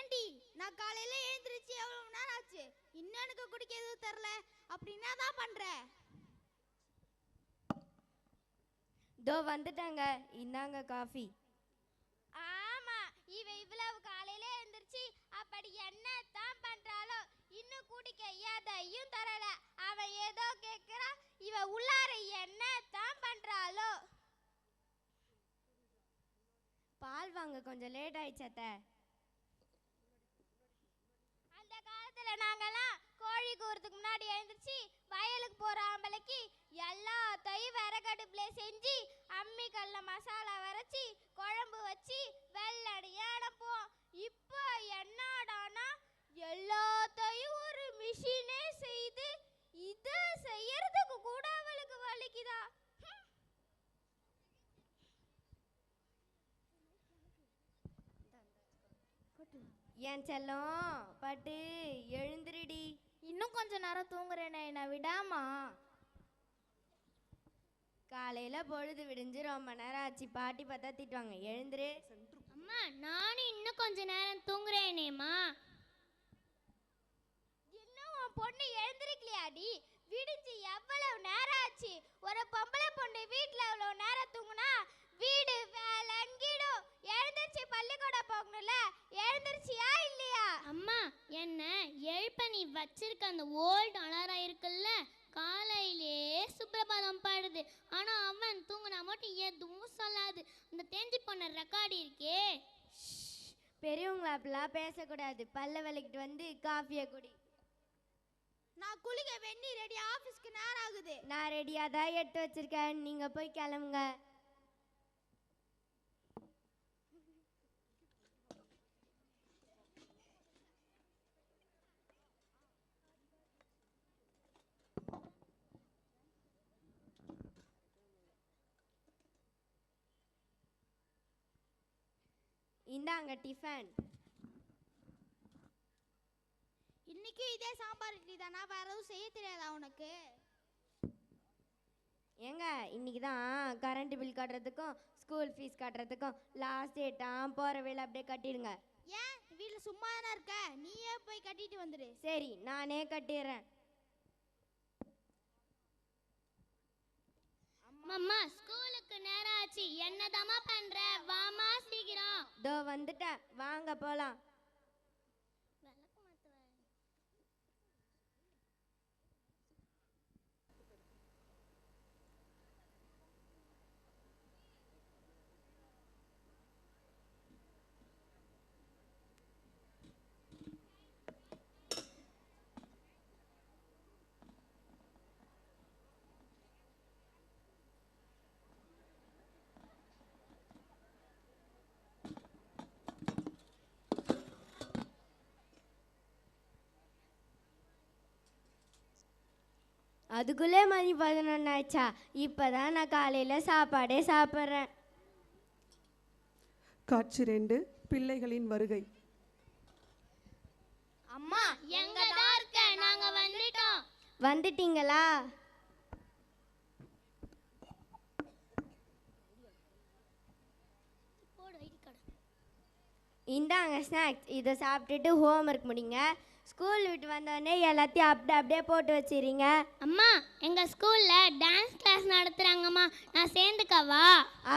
ஏண்டி நான் காலையில எழுந்திருச்சு எவ்வளவு நேரம் ஆச்சு, இன்னும் எனக்கு குடிக்க எதுவும் தரல. அப்படி என்னதான் பண்ற? தோ வந்துட்டாங்க, இந்தாங்க காஃபி. ஆமா, இவ்வளவு காலையில எழுந்திருச்சு அப்படி என்ன தான் பண்றாளோ, இன்னும் குடிக்க எதையும் தரல. அவன் ஏதோ கேக்குறா, இவ உள்ளார என்ன தான் பண்றாளோ. பால் வாங்க கொஞ்சம் லேட் ஆயிடுச்சு அத்தை. அந்த காலத்துல நாங்கெல்லாம் கோழி கூறதுக்கு முன்னாடி எழுந்திருச்சு வயலுக்கு போற ஆம்பளைக்கு எல்லாத்தையும் விறகடுப்புல செஞ்சு அம்மி கல்ல மசாலா வரைச்சி குழம்பு வச்சு வெள்ளடியா அனுப்புவோம். இப்போ என்னடானா எல்லாத்தையும் ஒரு மிஷினே செய்து இதை செய்யறதுக்கு கூட அவளுக்கு வலிக்குதா. ஏன் செல்லம் பட்டு எழுந்திருடி. இன்னும் கொஞ்ச நேரம் தூங்குறேனே, என்ன விடாமா? காலையில பொழுது விடிஞ்சு ரொம்ப நேரம் ஆச்சு, பாட்டி பார்த்தா திட்டுவாங்க. எழுந்துரு. அம்மா, நானும் இன்னும் கொஞ்ச நேரம் தூங்குறேனேம்மா. இன்னும் உன் பொண்ணு எழுந்திருக்கலையாடி? விடிஞ்சு எவ்வளவு நேரம் ஆச்சு? ஒரு பொம்பளை பொண்ணு வீட்டுல எவ்வளவு நேரம் தூங்குனா வீடு வேலங்கிடும். எழுந்திருச்சு பள்ளிக்கூடம் போகணும்ல, எழுந்திருச்சியா இல்லையா? அம்மா, என்ன எழுப்ப நீ வச்சிருக்க அந்த ஓல்டு அலாரம் இருக்குல்ல, காலையிலே சுப்ரபாதம் பாடுது. ஆனா அவன் தூங்குனா மட்டும் எதுவும் சொல்லாது. இந்த தேஞ்சி போன ரெக்கார்டு இருக்கே. பெரியவங்கள அப்படிலாம் பேசக்கூடாது. பல்ல விளக்கிட்டு வந்து காஃபியை குடி. நான் குளிக்க வெந்நி ரெடி, ஆபீஸ்க்கு நேரம் ஆகுது. நான் ரெடியாக தான் எடுத்து வச்சிருக்கேன், நீங்க போய் கிளம்புங்க. இந்தாங்க டிஃபன். இன்னைக்கு இதே சாம்பார் இட்லி தானா? வேற எதுவும் செய்ய தெரியாதா உனக்கு? ஏங்க, இன்னைக்கு தான் கரண்ட் பில் கட்டுறதுக்கும் ஸ்கூல் ஃபீஸ் கட்டுறதுக்கும் லாஸ்ட் டேட்டாக போகிற வேலை அப்படியே கட்டிடுங்க. ஏன் வீட்டில் சும்மா தானே இருக்க? நீயே போய் கட்டிட்டு வந்துடு. சரி, நானே கட்டிடுறேன். அம்மா, ஸ்கூலுக்கு நேரம் ஆச்சு. என்னதாம்மா பண்ற? வாமா சீக்கிரம். தோ வந்துட்டேன், வாங்க போலாம். அதுக்குள்ளே மணி 11 ஆச்சா? இப்போதான் நான் காலையில் சாப்பாடே சாப்பிட்றேன். காட்சி 2, பிள்ளைகளின் வருகை. அம்மா, எங்க தான் இருக்க? நாங்க வந்துட்டோம். வந்துட்டீங்களா? இந்தாங்க ஸ்நாக்ஸ், இதை சாப்பிட்டுட்டு ஹோம்ஒர்க் முடிங்க. ஸ்கூல் விட்டு வந்தோடனே எல்லாத்தையும் அப்படியே போட்டு வச்சிடுறீங்க. அம்மா, எங்க ஸ்கூல்ல டான்ஸ் கிளாஸ் நடத்துறாங்கம்மா, நான் சேர்ந்துக்கவா?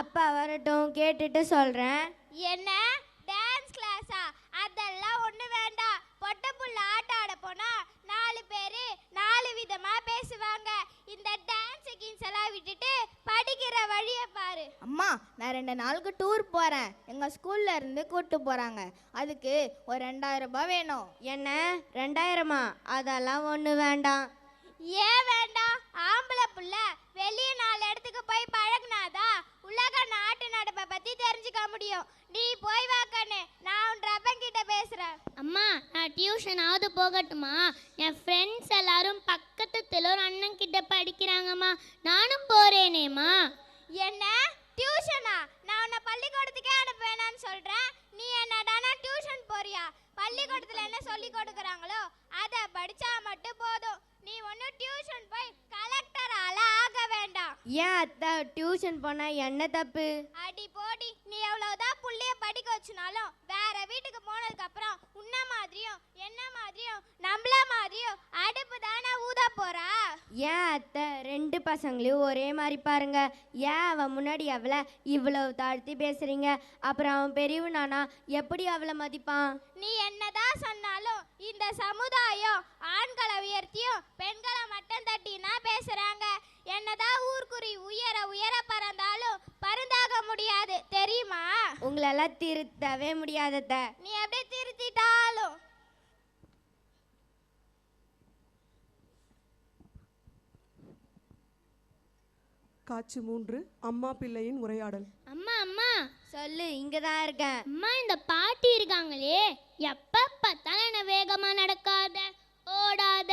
அப்பா வரட்டும், கேட்டுட்டு சொல்கிறேன். என்ன டான்ஸ் கிளாஸா? அதெல்லாம் ஒண்ணு வேண்டாம். பொட்ட புள்ள ஆட்ட ஆட போனா 4 பேரு 4 விதமா பேசுவாங்க. இந்த டான்ஸ் கின்ஸ் எல்லாம் விட்டுட்டு படிக்கிற வழியை பாரு. அம்மா, நான் 2 நாளுக்கு டூர் போறேன். எங்க ஸ்கூல்ல இருந்து கூட்டு போறாங்க. அதுக்கு ஒரு 2000 ரூபாய் வேணும். என்ன 2000மா? அதெல்லாம் ஒன்று வேண்டாம். ஏன் வேண்டாம்? ஆம்பளை புள்ள வெளியே 4 இடத்துக்கு போய் பழகுனாதான் உலக நாட்டு நடப்பை பத்தி தெரிஞ்சுக்க முடியும். நீ போய் வாக்கன்னு, நான் உன் ரப்பங்கிட்ட பேசுறேன். அம்மா, நான் டியூஷனாவது போகட்டுமா? என் ஃப்ரெண்ட்ஸ் எல்லாரும் பக்கத்து தெருவில் அண்ணன் கிட்ட படிக்கிறாங்கம்மா, நானும் போறேனேம்மா. என்ன டியூஷனா? நான் உன்னை பள்ளிக்கூடத்துக்கே அனுப்ப வேணான்னு சொல்றேன். நீ என்னடானா டியூஷன் போறியா? பள்ளிக்கூடத்துல என்ன சொல்லி கொடுக்குறாங்களோ அதை படிச்சா மட்டும் போதும். நீ ஒன்னும் டியூஷன் போய் கலெக்டரால ஆக வேண்டாம். ஏன் அத்தை, டியூஷன் போனால் என்ன தப்பு? அடி போடி, நீ எவ்வளவுதான் புள்ளைய படிக்க வச்சுனாலும் வேற வேற வீட்டுக்கு போனதுக்கு அப்புறம் உன்ன மாதிரியும் என்ன மாதிரியும் நம்மள மாதிரியும் அடுப்பு தானே ஊத போறா? ஏன் அத்தை, 2 பசங்களையும் ஒரே மாதிரி பாருங்க. ஏன் அவன் முன்னாடி அவளை இவ்வளவு தாழ்த்தி பேசுறீங்க? அப்புறம் அவன் பெரியவனானா எப்படி அவளை மதிப்பான்? நீ என்னதான் சொன்னாலும் இந்த சமுதாயம் ஆண்களை உயர்த்தியும் பெண்களை மட்டம் தட்டினா பேசுறாங்க. என்னதான் ஊர்க்குறி உயர உயர பறந்தாலும் பருந்தாக முடியாது, தெரியுமா? உங்களெல்லாம் திருத்தவே முடியாதத. நீ எப்படி திருத்திட்டாலும். காட்சி 3 அம்மா பிள்ளையின் உரையாடல். அம்மா அம்மா சொல்லு, இங்கதான் இருக்கேன். அம்மா, இந்த பாட்டி இருக்காங்களே, எப்ப பார்த்தாலும் என்ன வேகமா நடக்காத, ஓடாத,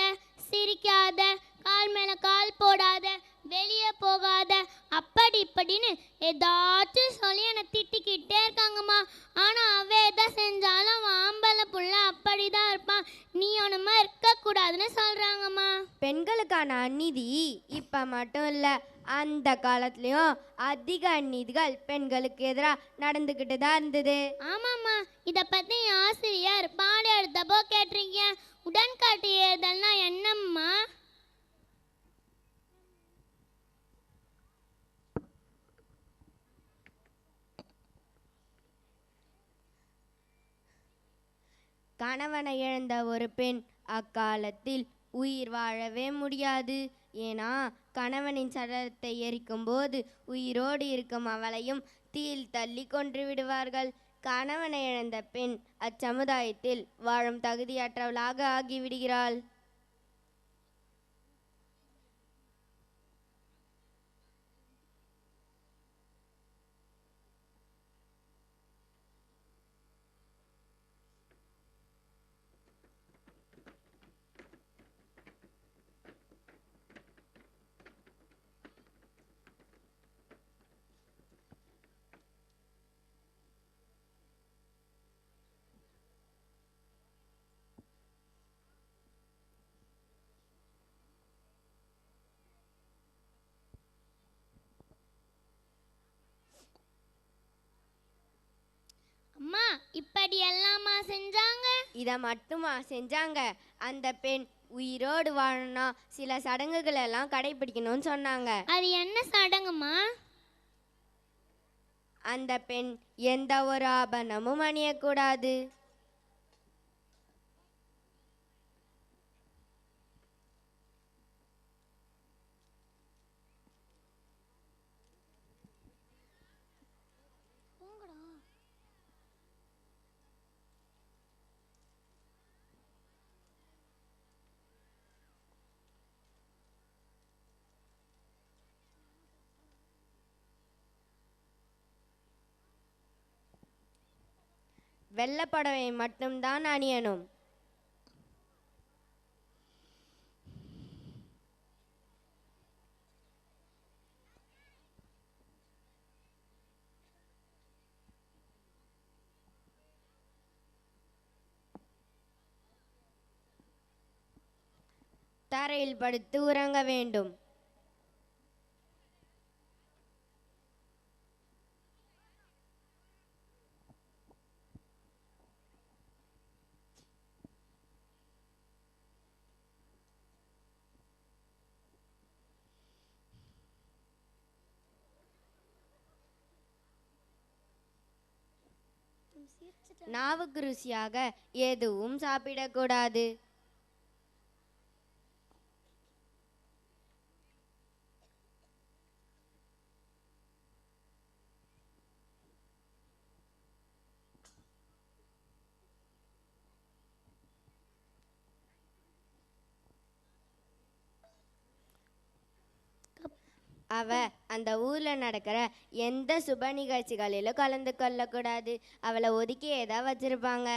சிரிக்காத, கால் மேல கால் போடாத, வெளியே போகாத, அப்படி இப்படின்னு ஏதாச்சும் சொல்லி என்னை திட்டிக்கிட்டே இருக்காங்கம்மா. ஆனா அவ எதை செஞ்சாலும் அவன் ஆம்பளை புள்ள அப்படிதான் இருப்பான், நீ ஒண்ணுமா இருக்கக்கூடாதுன்னு சொல்றாங்கம்மா. பெண்களுக்கான அநீதி இப்ப மட்டும் இல்ல, அந்த காலத்துலயும் அதிக அநீதிகள் பெண்களுக்கு எதிராக நடந்துகிட்டு தான் இருந்தது. ஆமாம்மா, இதை பத்தி என் ஆசிரியர் பாடம் எடுத்தப்போ கேட்டிருக்கேன். உடன்காட்டு ஏறுதல்னா என்னம்மா? கணவனை இழந்த ஒரு பெண் அக்காலத்தில் உயிர் வாழவே முடியாது. ஏன்னா கணவனின் சடலத்தை எரிக்கும் போது உயிரோடு இருக்கும் அவளையும் தீயில் தள்ளி கொன்று விடுவார்கள். கணவனை இழந்த பெண் அச்சமுதாயத்தில் வாழும் தகுதியற்றவளாக ஆகிவிடுகிறாள். அம்மா, இப்படி எல்லாமா செஞ்சாங்க? இதை மட்டுமா செஞ்சாங்க? அந்த பெண் உயிரோடு வாழணும்னா சில சடங்குகள் எல்லாம் கடைபிடிக்கணும்னு சொன்னாங்க. அது என்ன சடங்குமா? அந்த பெண் எந்த ஒரு ஆபரணமும் அணியக்கூடாது. வெள்ளப்படவை மட்டும்தான் அணியணும். தரையில் படுத்து உறங்க வேண்டும். நாவுக்கு ருசியாக எதுவும் சாப்பிடக்கூடாது. அவ அந்த ஊர்ல நடக்கிற எந்த சுப நிகழ்ச்சிகளிலும் கலந்து கொள்ளக்கூடாது. அவளை ஒதுக்கியே தான் வச்சிருப்பாங்க.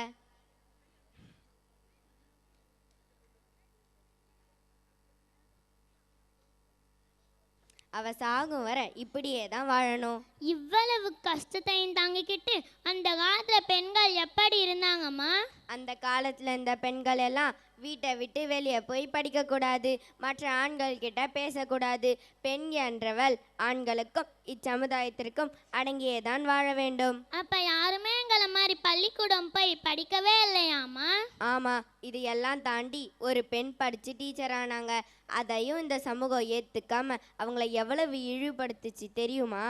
அவ சாகும் வர இப்படியே தான் வாழணும். இவ்வளவு கஷ்டத்தையும் தாங்கிக்கிட்டு அந்த காலத்துல பெண்கள் எப்படி இருந்தாங்கம்மா? அந்த காலத்துல இந்த பெண்கள் எல்லாம் வீட்டை விட்டு வெளியே போய் படிக்கக்கூடாது, மற்ற ஆண்கள் கிட்ட பேசக்கூடாது. பெண் என்றவள் ஆண்களுக்கும் இச்சமுதாயத்திற்கும் அடங்கியேதான் வாழ வேண்டும். அப்ப யாருமே எங்களை மாதிரி பள்ளிக்கூடம் போய் படிக்கவே இல்லையாம்மா? ஆமாம், இது எல்லாம் தாண்டி ஒரு பெண் படித்து டீச்சர் ஆனாங்க. அதையும் இந்த சமூகம் ஏற்றுக்காம அவங்கள எவ்வளவு இழிவுபடுத்துச்சு தெரியுமா?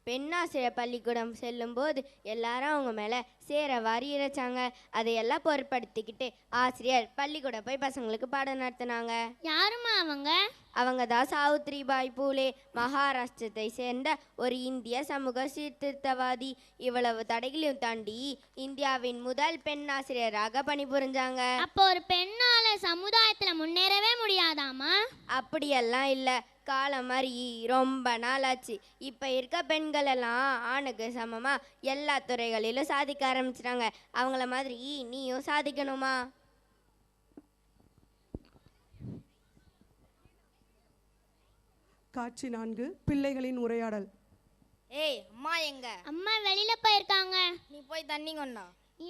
பெண்ணாசிரியர் பள்ளிக்கூடம் செல்லும்போது எல்லாரும் அவங்க மேலே சேர வாரி இறைச்சாங்க. அதையெல்லாம் பொருட்படுத்திக்கிட்டு ஆசிரியர் பள்ளிக்கூடம் போய் பசங்களுக்கு பாடம் நடத்தினாங்க. யாருமா அவங்க? அவங்க தான் சாவித்ரிபாய் பூலே, மகாராஷ்டிரத்தை சேர்ந்த ஒரு இந்திய சமூக சீர்திருத்தவாதி. இவ்வளவு தடைகளையும் தாண்டி இந்தியாவின் முதல் பெண் ஆசிரியராக பணிபுரிஞ்சாங்க. அப்போ ஒரு பெண்ணால சமுதாயத்துல முன்னேறவே முடியாதாமா? அப்படியெல்லாம் இல்லை, காலம் மாதிரி ரொம்ப நாள் ஆச்சு. இப்போ இருக்க பெண்கள் எல்லாம் ஆணுக்கு சமமாக எல்லா துறைகளிலும் சாதிக்க ஆரம்பிச்சிட்டாங்க. அவங்கள மாதிரி நீயும் சாதிக்கணுமா? காட்சி 4 பிள்ளைகளின் உரையாடல். ஏய் அம்மா எங்க? அம்மா வெளியில போயிருக்காங்க. நீ போய் தண்ணி கொண்டா.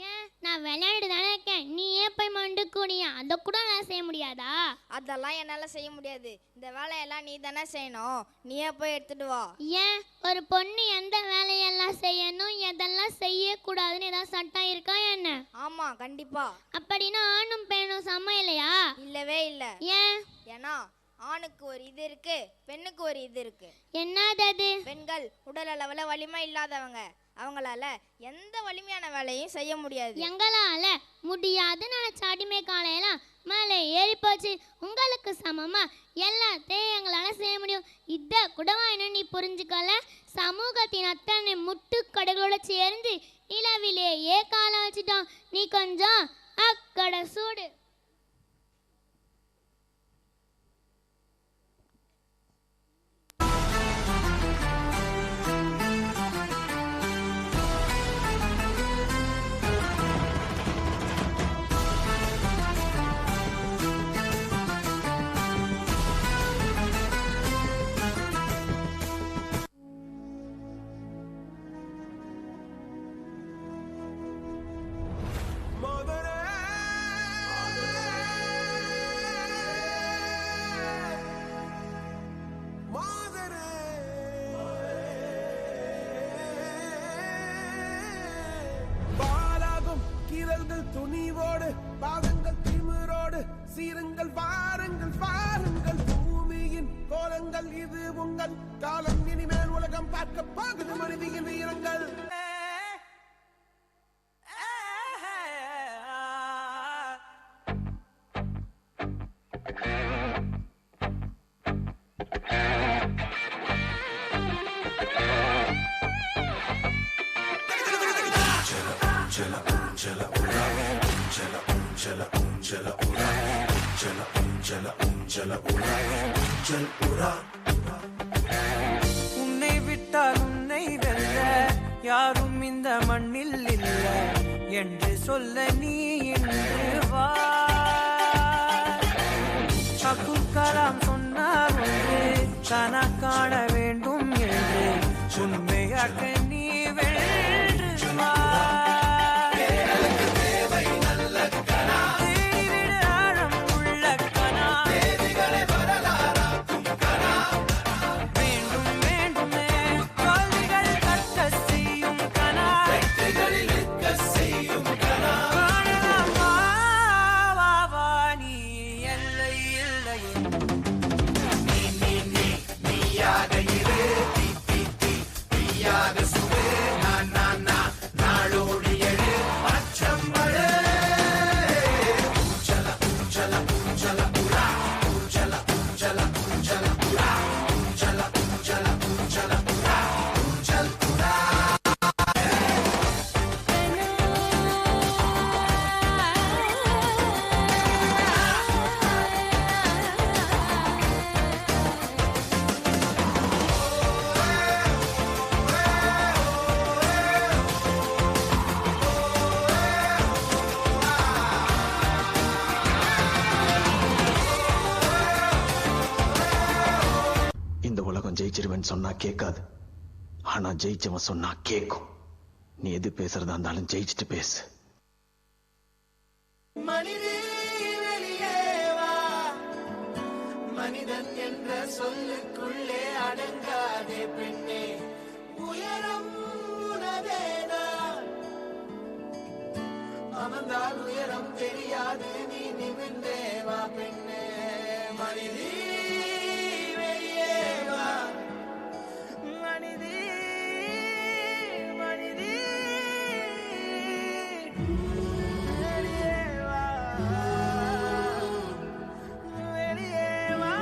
ஏன்? நான் விளையாண்டு தானே இருக்கேன். நீ ஏன் போய் மண்டு கூடியா? அதை கூட நான் செய்ய முடியாதா? அதெல்லாம் என்னால் செய்ய முடியாது. இந்த வேலையெல்லாம் நீ தானே செய்யணும். நீயே போய் எடுத்துட்டு வா. ஏன்? ஒரு பொண்ணு எந்த வேலையெல்லாம் செய்யணும், எதெல்லாம் செய்யக்கூடாதுன்னு ஏதாவது சட்டம் இருக்கா என்ன? ஆமாம், கண்டிப்பா. அப்படின்னா ஆணும் பெண்ணும் சமம் இல்லையா? இல்லவே இல்லை. ஏன்? ஏன்னா ஆணுக்கு ஒரு இது இருக்கு, பெண்ணுக்கு ஒரு இது இருக்கு. என்னது அது? பெண்கள் உடல் அளவில் வலிமை இல்லாதவங்க. அவங்களால எந்த வலிமையான வேலையும் செய்ய முடியாது. எங்களால முடியாதுன்னு நினைச்ச அடிமை காலையெல்லாம் மேலே ஏறி போச்சு. உங்களுக்கு சமமா எல்லாத்தையும் எங்களால செய்ய முடியும். இதை கூடவா என்ன நீ புரிஞ்சுக்கல? சமூகத்தின் அத்தனை முட்டுக்கடைகளோட சேர்ந்து நிலவிலேயே காலை வச்சுட்டோம். நீ கொஞ்சம் அக்கடை சூடு. துணிவோடு பாதங்கள் திமிரோடு சீருங்கள் வாருங்கள் பாருங்கள் பூமியின் கோலங்கள் இது உங்கள் காலம். இனிமேல் உலகம் பார்க்க போகுது மனிதியின் வீரங்கள். உன்னை விட்டால் உன்னை வெல்ல யாரும் இந்த மண்ணில் இல்லை என்று சொல்ல நீ இன்று வா. அப்துல் கலாம் சொன்னார் ஒன்று, தானா காண வேண்டும் என்று உண்மையாக நீ வென்று வா. ஜெயிச்சிருவேன்னு சொன்னா கேட்காது, ஆனா ஜெயிச்சவன் சொன்னா கேட்கும். நீ எது பேசுறதா இருந்தாலும் ஜெயிச்சுட்டு பேசு. மனிதன் என்ற சொல்லுக்குள்ளே அடங்காதே பெண்ணே, உயரம் உனதேதான். அமர்ந்தால் உயரம் தெரியாது, நீ நிமிர்ந்தே வா பெண்ணே. மனிதே வெளியே வா, மனிதே மனிதே வெளியே வா, வெளியே வா.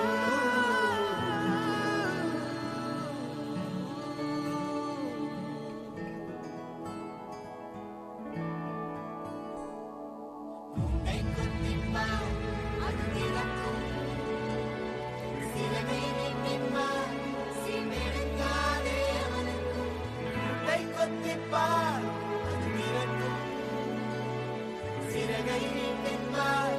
உன்னை குத்திப்பார் அது திறக்கும், சிறகை நீட்டிப்பார் சீமெடுக்காதே அவனுக்கும். உன்னை குத்திப்பார் அது திறக்கும், சிறகை நீட்டிப்பார்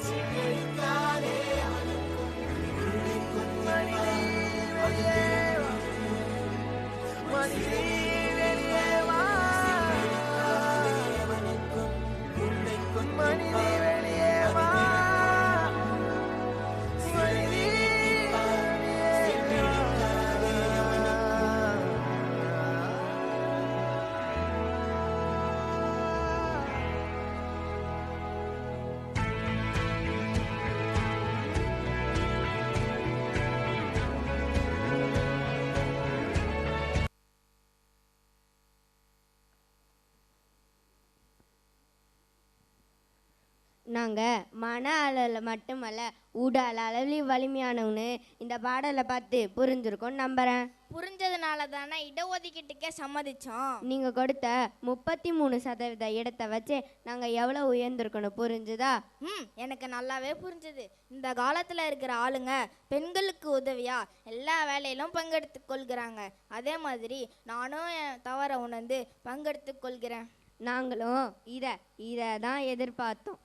சீமெடுக்காதே அவனுக்கும். உன்னை குத்திப்பார் வெளியே வா, மனிதே வெளியே வா. உன்னை மனிதே வெளியே வா, மனிதே வெளியே வா. நாங்கள் மன அளவில் மட்டுமல்ல உடல் அளவில் வலிமையானவன்னு இந்த பாடலை பார்த்து புரிஞ்சிருக்கோன்னு நம்புகிறேன். புரிஞ்சதுனால தானே இடஒதுக்கீட்டுக்கே சம்மதிச்சோம். நீங்கள் கொடுத்த 33% இடத்தை வச்சு நாங்கள் எவ்வளோ உயர்ந்திருக்கணும் புரிஞ்சுதா? எனக்கு நல்லாவே புரிஞ்சுது. இந்த காலத்தில் இருக்கிற ஆளுங்க பெண்களுக்கு உதவியா எல்லா வேலையிலும் பங்கெடுத்து கொள்கிறாங்க. அதே மாதிரி நானும் என் தவறை உணர்ந்து பங்கெடுத்து கொள்கிறேன். நாங்களும் இதை தான் எதிர்பார்த்தோம்.